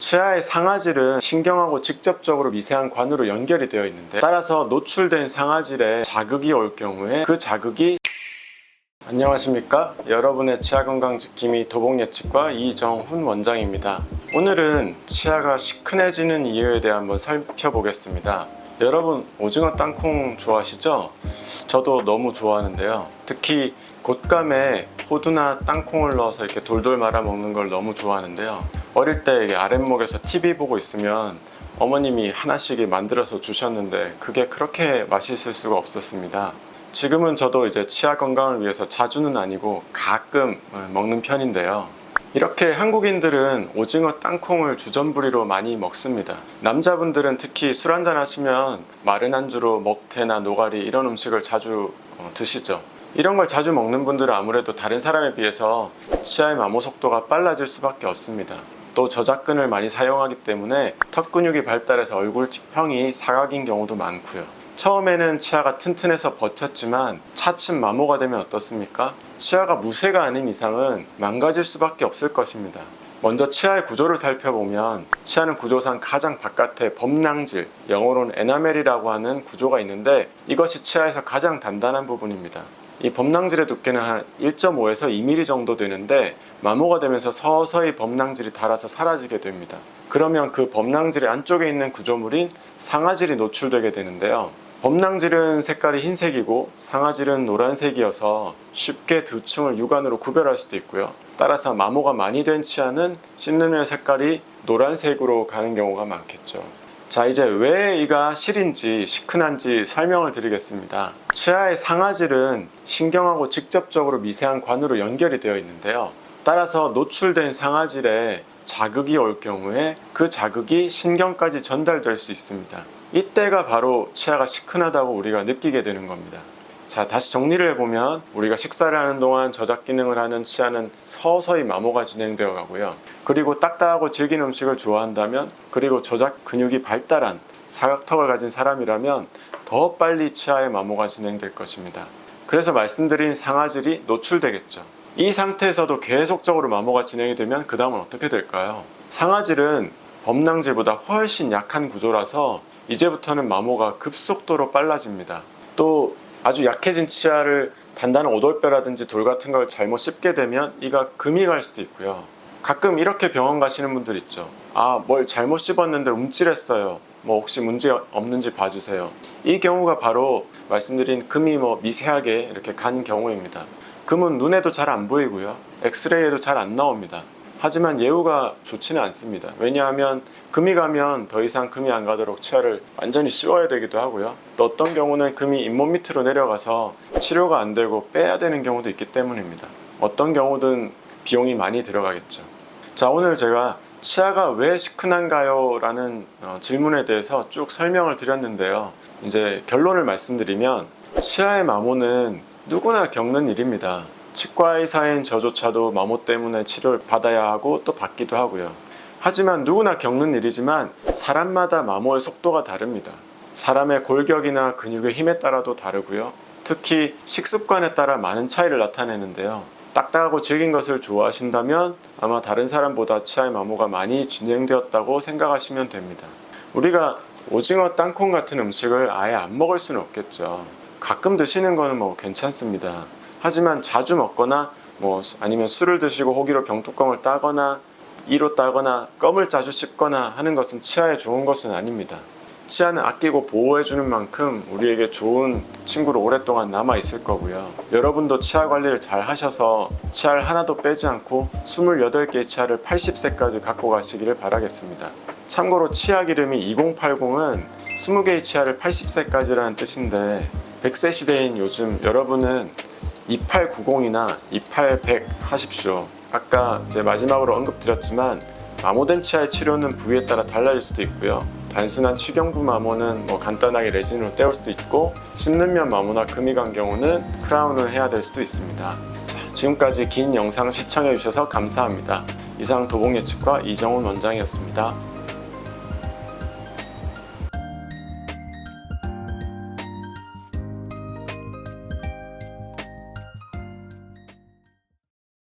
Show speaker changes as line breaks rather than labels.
치아의 상아질은 신경하고 직접적으로 미세한 관으로 연결이 되어 있는데, 따라서 노출된 상아질에 자극이 올 경우에 그 자극이 안녕하십니까? 여러분의 치아건강 지킴이 도봉예측과 이정훈 원장입니다. 오늘은 치아가 시큰해지는 이유에 대해 한번 살펴보겠습니다. 여러분, 오징어 땅콩 좋아하시죠? 저도 너무 좋아하는데요. 특히 곶감에 호두나 땅콩을 넣어서 이렇게 돌돌 말아 먹는 걸 너무 좋아하는데요. 어릴 때 아랫목에서 TV 보고 있으면 어머님이 하나씩 만들어서 주셨는데 그게 그렇게 맛있을 수가 없었습니다. 지금은 저도 이제 치아 건강을 위해서 자주는 아니고 가끔 먹는 편인데요. 이렇게 한국인들은 오징어 땅콩을 주전부리로 많이 먹습니다. 남자분들은 특히 술 한잔 하시면 마른 안주로 먹태나 노가리 이런 음식을 자주 드시죠. 이런 걸 자주 먹는 분들은 아무래도 다른 사람에 비해서 치아의 마모 속도가 빨라질 수밖에 없습니다. 또 저작근을 많이 사용하기 때문에 턱 근육이 발달해서 얼굴형이 사각인 경우도 많고요. 처음에는 치아가 튼튼해서 버텼지만 차츰 마모가 되면 어떻습니까? 치아가 무쇠가 아닌 이상은 망가질 수밖에 없을 것입니다. 먼저 치아의 구조를 살펴보면 치아는 구조상 가장 바깥에 범낭질, 영어로는 에나멜이라고 하는 구조가 있는데, 이것이 치아에서 가장 단단한 부분입니다. 이 범낭질의 두께는 한 1.5에서 2mm 정도 되는데, 마모가 되면서 서서히 범낭질이 닳아서 사라지게 됩니다. 그러면 그 범낭질의 안쪽에 있는 구조물인 상아질이 노출되게 되는데요. 범낭질은 색깔이 흰색이고 상아질은 노란색이어서 쉽게 두 층을 육안으로 구별할 수도 있고요. 따라서 마모가 많이 된 치아는 씹는 면 색깔이 노란색으로 가는 경우가 많겠죠. 자, 이제 왜 이가 실인지 시큰한지 설명을 드리겠습니다. 치아의 상아질은 신경하고 직접적으로 미세한 관으로 연결이 되어 있는데요. 따라서 노출된 상아질에 자극이 올 경우에 그 자극이 신경까지 전달될 수 있습니다. 이때가 바로 치아가 시큰하다고 우리가 느끼게 되는 겁니다. 자, 다시 정리를 해보면 우리가 식사를 하는 동안 저작 기능을 하는 치아는 서서히 마모가 진행되어 가고요. 그리고 딱딱하고 질긴 음식을 좋아한다면, 그리고 저작 근육이 발달한 사각턱을 가진 사람이라면 더 빨리 치아의 마모가 진행될 것입니다. 그래서 말씀드린 상아질이 노출되겠죠. 이 상태에서도 계속적으로 마모가 진행이 되면 그 다음은 어떻게 될까요? 상아질은 범낭질보다 훨씬 약한 구조라서 이제부터는 마모가 급속도로 빨라집니다. 또 아주 약해진 치아를 단단한 오돌뼈라든지 돌 같은 걸 잘못 씹게 되면 이가 금이 갈 수도 있고요. 가끔 이렇게 병원 가시는 분들 있죠. 뭘 잘못 씹었는데 움찔했어요. 혹시 문제 없는지 봐주세요. 이 경우가 바로 말씀드린 금이 미세하게 이렇게 간 경우입니다. 금은 눈에도 잘 안 보이고요. 엑스레이에도 잘 안 나옵니다. 하지만 예후가 좋지는 않습니다. 왜냐하면 금이 가면 더 이상 금이 안 가도록 치아를 완전히 씌워야 되기도 하고요. 또 어떤 경우는 금이 잇몸 밑으로 내려가서 치료가 안 되고 빼야 되는 경우도 있기 때문입니다. 어떤 경우든 비용이 많이 들어가겠죠. 자, 오늘 제가 치아가 왜 시큰한가요? 라는 질문에 대해서 쭉 설명을 드렸는데요. 이제 결론을 말씀드리면 치아의 마모는 누구나 겪는 일입니다. 치과의사인 저조차도 마모 때문에 치료를 받아야 하고 또 받기도 하고요. 하지만 누구나 겪는 일이지만 사람마다 마모의 속도가 다릅니다. 사람의 골격이나 근육의 힘에 따라도 다르고요. 특히 식습관에 따라 많은 차이를 나타내는데요. 딱딱하고 질긴 것을 좋아하신다면 아마 다른 사람보다 치아의 마모가 많이 진행되었다고 생각하시면 됩니다. 우리가 오징어 땅콩 같은 음식을 아예 안 먹을 수는 없겠죠. 가끔 드시는 거는 괜찮습니다. 하지만 자주 먹거나 아니면 술을 드시고 호기로 병뚜껑을 따거나 이로 따거나 껌을 자주 씹거나 하는 것은 치아에 좋은 것은 아닙니다. 치아는 아끼고 보호해주는 만큼 우리에게 좋은 친구로 오랫동안 남아있을 거고요. 여러분도 치아 관리를 잘 하셔서 치아를 하나도 빼지 않고 28개의 치아를 80세까지 갖고 가시기를 바라겠습니다. 참고로 치아 기름이 2080은 20개의 치아를 80세까지라는 뜻인데 100세 시대인 요즘 여러분은 2890이나 28100 하십시오. 아까 이제 마지막으로 언급드렸지만 마모된 치아의 치료는 부위에 따라 달라질 수도 있고요. 단순한 치경부 마모는 간단하게 레진으로 떼올 수도 있고, 씹는 면 마모나 금이 간 경우는 크라운을 해야 될 수도 있습니다. 지금까지 긴 영상 시청해 주셔서 감사합니다. 이상 도봉예측과 이정훈 원장이었습니다.